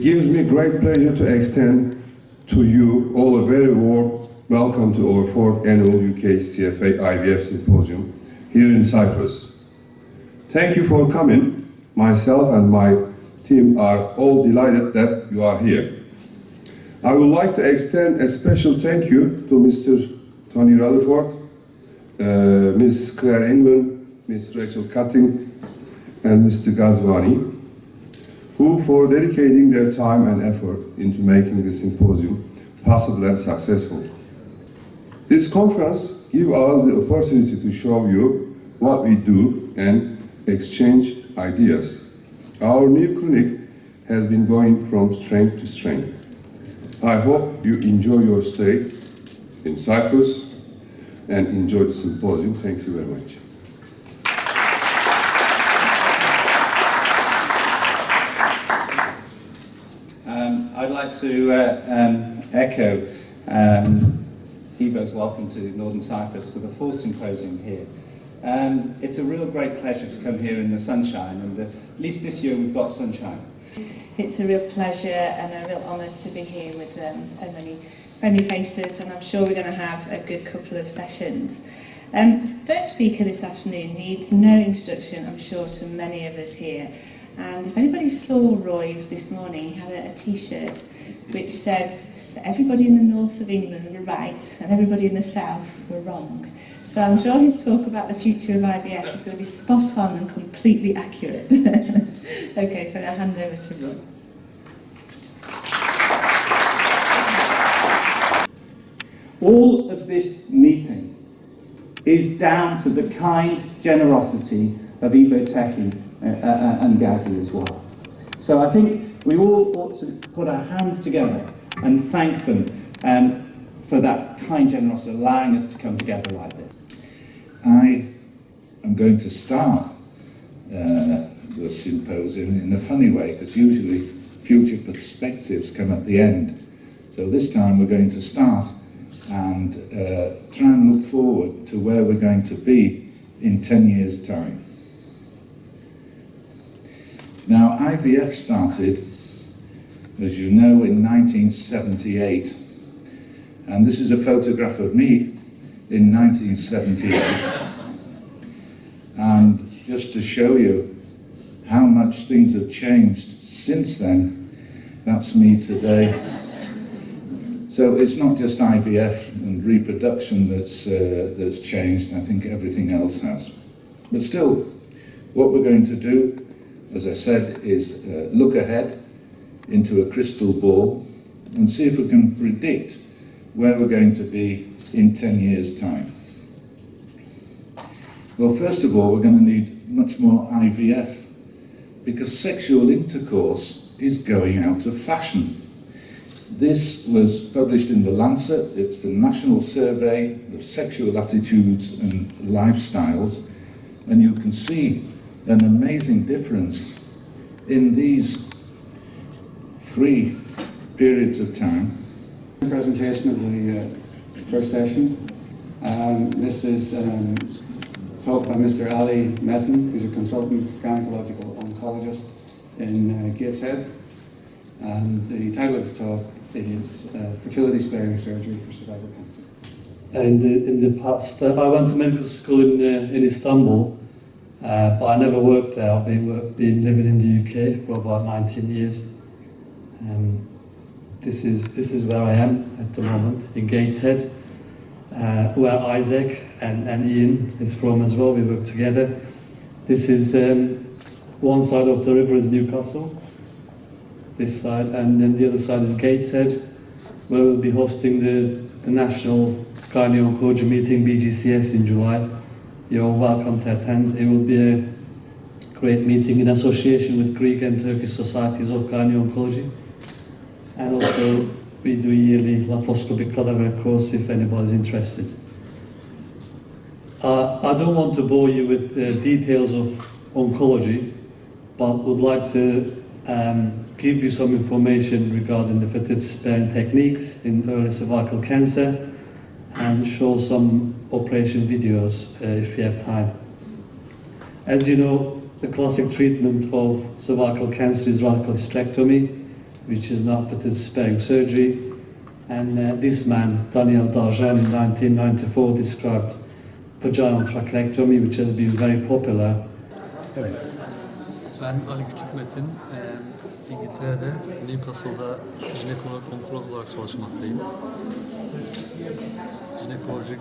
It gives me great pleasure to extend to you all a very warm welcome to our 4th annual UK CFA IVF Symposium here in Cyprus. Thank you for coming. Myself and my team are all delighted that you are here. I would like to extend a special thank you to Mr. Tony Rutherford, Ms. Claire England, Ms. Rachel Cutting, and Mr. Gazwani, who for dedicating their time and effort into making this symposium possible and successful. This conference gives us the opportunity to show you what we do and exchange ideas. Our new clinic has been going from strength to strength. I hope you enjoy your stay in Cyprus and enjoy the symposium. Thank you very much. I'd like to echo Ivo's welcome to Northern Cyprus for the 4th symposium here. It's a real great pleasure to come here in the sunshine, and at least this year we've got sunshine. It's a real pleasure and a real honour to be here with so many friendly faces, and I'm sure we're going to have a good couple of sessions. The first speaker this afternoon needs no introduction, I'm sure, to many of us here. And if anybody saw Roy this morning, he had a t-shirt which said that everybody in the north of England were right and everybody in the south were wrong. So I'm sure his talk about the future of IVF is going to be spot on and completely accurate. Okay, so I'll hand over to Roy. All of this meeting is down to the kind generosity of Ivo Teki and Gazi as well. So I think we all ought to put our hands together and thank them for that kind generosity, allowing us to come together like this. I am going to start the symposium in a funny way, because usually future perspectives come at the end. So this time we're going to start and try and look forward to where we're going to be in 10 years' time. Now, IVF started, as you know, in 1978, and this is a photograph of me in 1978, and just to show you how much things have changed since then, that's me today. So it's not just IVF and reproduction that's changed, I think everything else has. But still, what we're going to do, as I said, is look ahead into a crystal ball and see if we can predict where we're going to be in 10 years' time. Well, first of all, we're going to need much more IVF, because sexual intercourse is going out of fashion. This was published in The Lancet. It's the National Survey of Sexual Attitudes and Lifestyles, and you can see an amazing difference in these 3 periods of time. Presentation of the first session. This is talk by Mr. Ali Metin, who's a consultant gynecological oncologist in Gateshead. And the title of his talk is Fertility Sparing Surgery for Cervical Cancer. In the past, I went to medical school in Istanbul, but I never worked there. I've been living in the UK for about 19 years. This is where I am at the moment, in Gateshead, where Isaac and Ian is from as well. We work together. This is one side of the river is Newcastle, this side, and then the other side is Gateshead, where we'll be hosting the National Gynae-Oncology Meeting, BGCS, in July. You're welcome to attend. It will be a great meeting in association with Greek and Turkish Societies of Gynae-Oncology. And also, we do yearly laparoscopic cadaver course if anybody's interested. I don't want to bore you with details of oncology, but would like to give you some information regarding the fertility sparing techniques in early cervical cancer and show some operation videos if you have time. As you know, the classic treatment of cervical cancer is radical hysterectomy, which is not fitted sparing surgery. And this man, Daniel Darjen, in 1994 described vaginal trachelectomy, which has been very popular. Ben Ali Küçükmetin, İngiltere'de Newcastle'da jinekolog onkolog olarak çalışmaktayım. Jinekolojik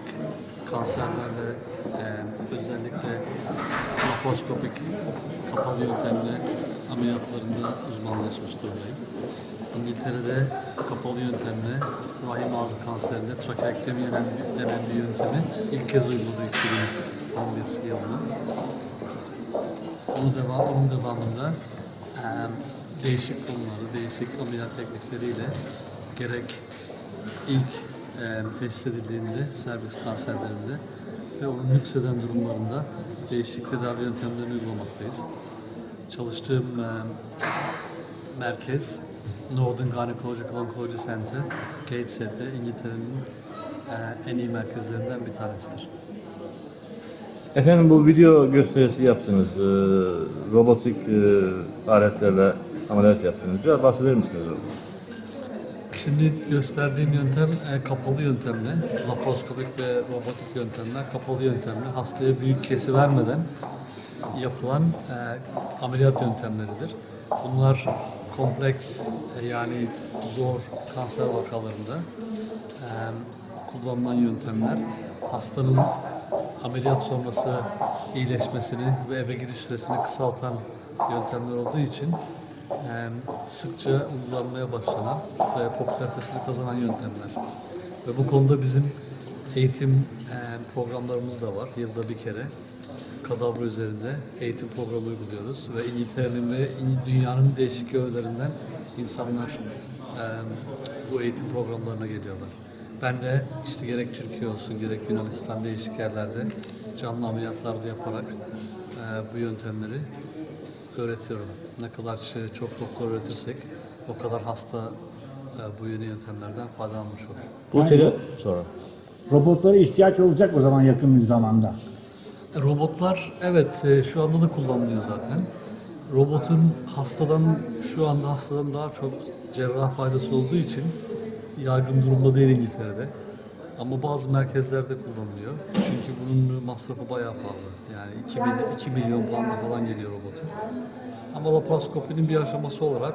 kanserlerde özellikle laparoskopik kapalı yöntemle ameliyatlarında uzmanlaşmış durumdayım. İngiltere'de kapalı yöntemle rahim ağzı kanserinde trakeektomi denen bir yöntemi ilk kez uyguladı 2011 yılında. Onun devamında değişik konuları, değişik ameliyat teknikleriyle gerek ilk teşhis edildiğinde serviks kanserlerinde ve onun yükselen durumlarında değişik tedavi yöntemlerini uygulamaktayız. Çalıştığım merkez Northern Gynecological Oncology Center, Gateshead'de İngiltere'nin en iyi merkezlerinden bir tanesidir. Efendim bu video gösterisi yaptınız, robotik aletlerle ameliyat yaptınız. Biraz bahseder misiniz? Şimdi gösterdiğim yöntem kapalı yöntemle, laparoskopik ve robotik yöntemler kapalı yöntemle hastaya büyük kesi vermeden yapılan ameliyat yöntemleridir. Bunlar kompleks yani zor kanser vakalarında kullanılan yöntemler. Hastanın ameliyat sonrası iyileşmesini ve eve gidiş süresini kısaltan yöntemler olduğu için sıkça uygulanmaya başlanan ve popülaritesini kazanan yöntemler. Ve bu konuda bizim eğitim programlarımız da var. Yılda bir kere kadavra üzerinde eğitim programı uyguluyoruz ve İngiltere'nin ve dünyanın değişik yerlerinden insanlar bu eğitim programlarına geliyorlar. Ben de işte gerek Türkiye olsun gerek Yunanistan değişik yerlerde canlı ameliyatlarda yaparak bu yöntemleri öğretiyorum. Ne kadar çok doktor öğretirsek o kadar hasta bu yeni yöntemlerden faydalanmış olur. Bu sonra. Robotlara ihtiyaç olacak o zaman yakın bir zamanda. Robotlar evet şu anda da kullanılıyor zaten. Robotun şu anda hastadan daha çok cerrah faydası olduğu için yaygın durumda değil İngiltere'de. Ama bazı merkezlerde kullanılıyor. Çünkü bunun masrafı bayağı pahalı. Yani 2 milyon pound'a falan geliyor robotun. Ama laparoskopinin bir aşaması olarak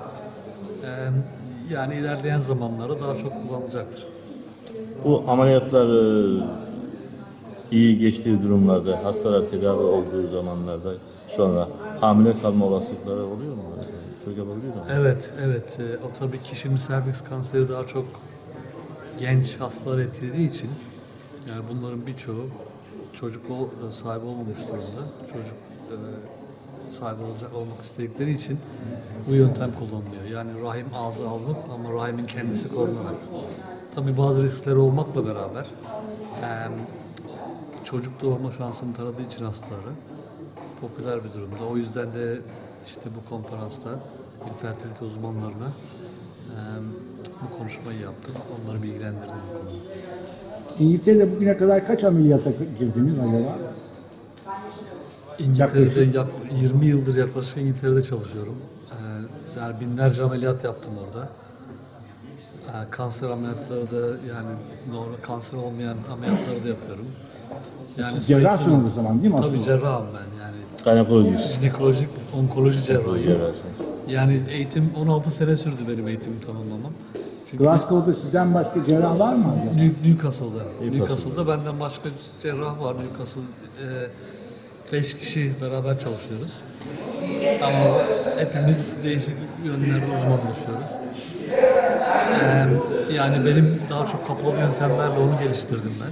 yani ilerleyen zamanlarda daha çok kullanılacaktır. Bu ameliyatlar iyi geçtiği durumlarda, hastalar tedavi olduğu zamanlarda sonra hamile kalma olasılıkları oluyor mu? Çocuk yapabiliyor mu? Evet. O tabii ki şimdi serviks kanseri daha çok genç hastalar etkilediği için yani bunların birçoğu çocuk sahibi olmamış durumda. Çocuk sahibi olmak istedikleri için bu yöntem kullanılıyor. Yani rahim ağzı alınıp ama rahimin kendisi korunarak. Tabii bazı riskleri olmakla beraber çocuk doğurma şansını tanıdığı için hastaları popüler bir durumda. O yüzden de işte bu konferansta infertilite uzmanlarına bu konuşmayı yaptım. Onları bilgilendirdim bu konuda. İngiltere'de bugüne kadar kaç ameliyata girdiniz acaba? İngiltere'de 20 yıldır yaklaşık İngiltere'de çalışıyorum. Yani binlerce ameliyat yaptım orada. Kanser ameliyatları da yani normal kanser olmayan ameliyatları da yapıyorum. Yani siz cerrahsınız o zaman değil mi? Tabii cerrahım ben yani. Gaynekoloji. Jinekolojik, onkoloji cerrahıyım. Yani eğitim 16 sene sürdü benim eğitimimi tamamlamam. Çünkü Glasgow'da sizden başka cerrah var mı acaba? Newcastle'da benden başka cerrah var. Newcastle 5 kişi beraber çalışıyoruz. Ama hepimiz değişik yönlerde uzmanlaşıyoruz. Yani benim daha çok kapalı yöntemlerle onu geliştirdim ben.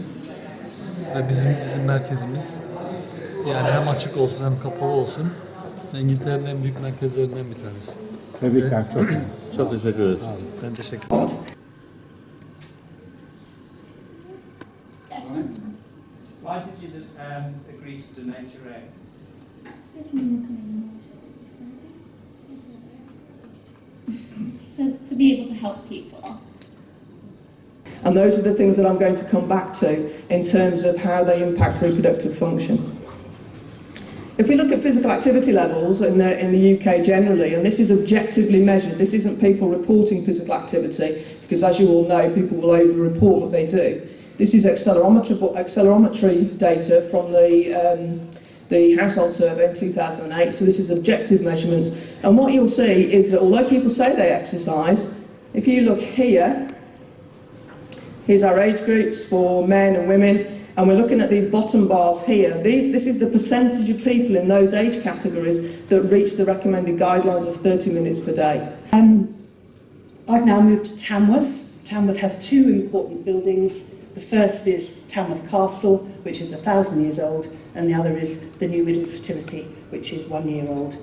Ve bizim merkezimiz yani hem açık olsun hem kapalı olsun İngiltere'nin en büyük merkezlerinden bir tanesi. Tebrikler, çok iyi. Çok teşekkür ederiz. Ben teşekkür ederim. Why did you agree to donate your eggs? So to be able to help people. And those are the things that I'm going to come back to in terms of how they impact reproductive function. If we look at physical activity levels in the UK generally, and this is objectively measured, this isn't people reporting physical activity, because as you all know, people will over-report what they do. This is accelerometry data from the household survey in 2008, so this is objective measurements. And what you'll see is that although people say they exercise, if you look here, here's our age groups for men and women, and we're looking at these bottom bars here. This is the percentage of people in those age categories that reach the recommended guidelines of 30 minutes per day. I've now moved to Tamworth. Tamworth has two important buildings. The first is Tamworth Castle, which is 1,000 years old, and the other is the New Middle Fertility, which is 1 year old.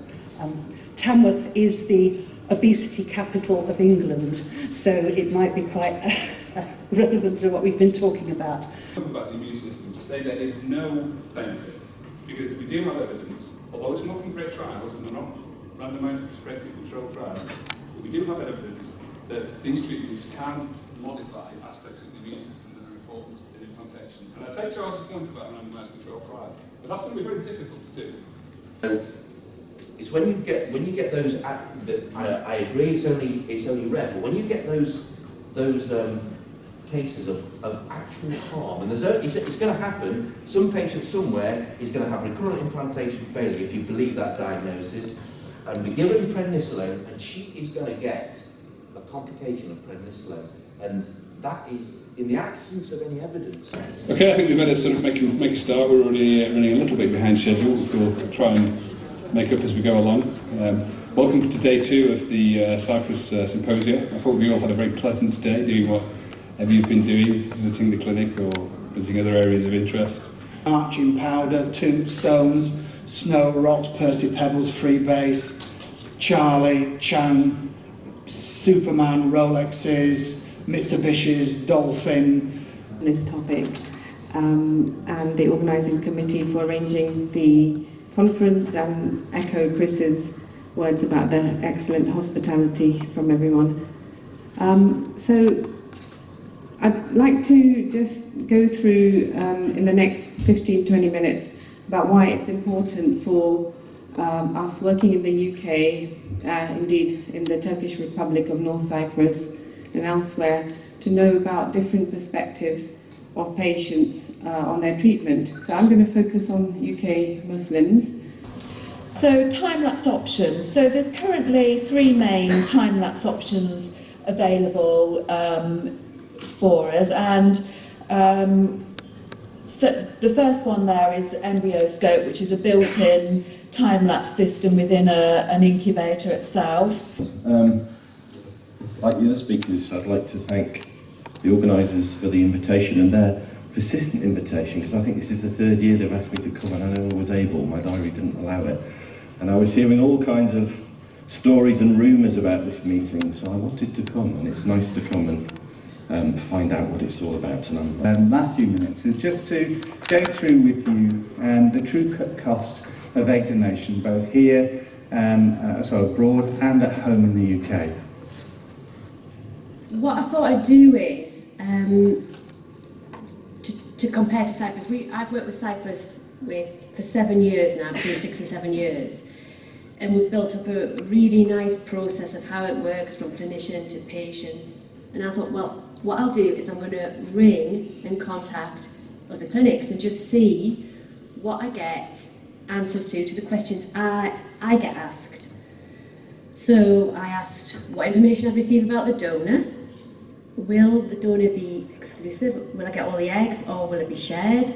Tamworth is the obesity capital of England, so it might be quite relevant to what we've been talking about. About the immune system, to say there is no benefit, because if we do have evidence, although it's not from great trials and they're not randomised prospective controlled trials, but we do have evidence that these treatments can modify aspects of the immune system that are important in implantation. And I take Charles' point about a randomised controlled trial, but that's going to be very difficult to do. It's when you get those. I agree, it's only rare, but when you get those cases of actual harm, and it's going to happen. Some patient somewhere is going to have recurrent implantation failure if you believe that diagnosis, and we give her prednisolone, and she is going to get a complication of prednisolone, and that is in the absence of any evidence. Okay, I think we better sort of make a start. We're already running a little bit behind schedule. We'll try and make up as we go along. Welcome to day 2 of the Cyprus Symposia. I thought we all had a very pleasant day doing what have you been doing, visiting the clinic or visiting other areas of interest? Arching powder, tombstones, snow rot, Percy Pebbles, Freebase, Charlie, Chang, Superman, Rolexes, Mitsubishi's, Dolphin. This topic and the organising committee for arranging the conference, and echo Chris's words about the excellent hospitality from everyone. So I'd like to just go through in the next 15-20 minutes about why it's important for us working in the UK, indeed in the Turkish Republic of North Cyprus and elsewhere, to know about different perspectives of patients on their treatment. So I'm going to focus on UK Muslims. So time-lapse options. So there's currently 3 main time-lapse options available for us, and so the first one there is the EmbryoScope, which is a built-in time-lapse system within an incubator itself. Like the other speakers, I'd like to thank the organisers for the invitation and their persistent invitation, because I think this is the 3rd year they've asked me to come and I never was able, my diary didn't allow it. And I was hearing all kinds of stories and rumours about this meeting, so I wanted to come, and it's nice to come and find out what it's all about tonight. Last few minutes is just to go through with you the true cost of egg donation, both here, so abroad and at home in the UK. What I thought I'd do is to compare to Cyprus. I've worked with Cyprus for 7 years now, between 6 and 7 years, and we've built up a really nice process of how it works from clinician to patient. And I thought, well, what I'll do is I'm going to ring and contact other clinics and just see what I get answers to the questions I get asked. So I asked what information I've received about the donor. Will the donor be exclusive? Will I get all the eggs, or will it be shared?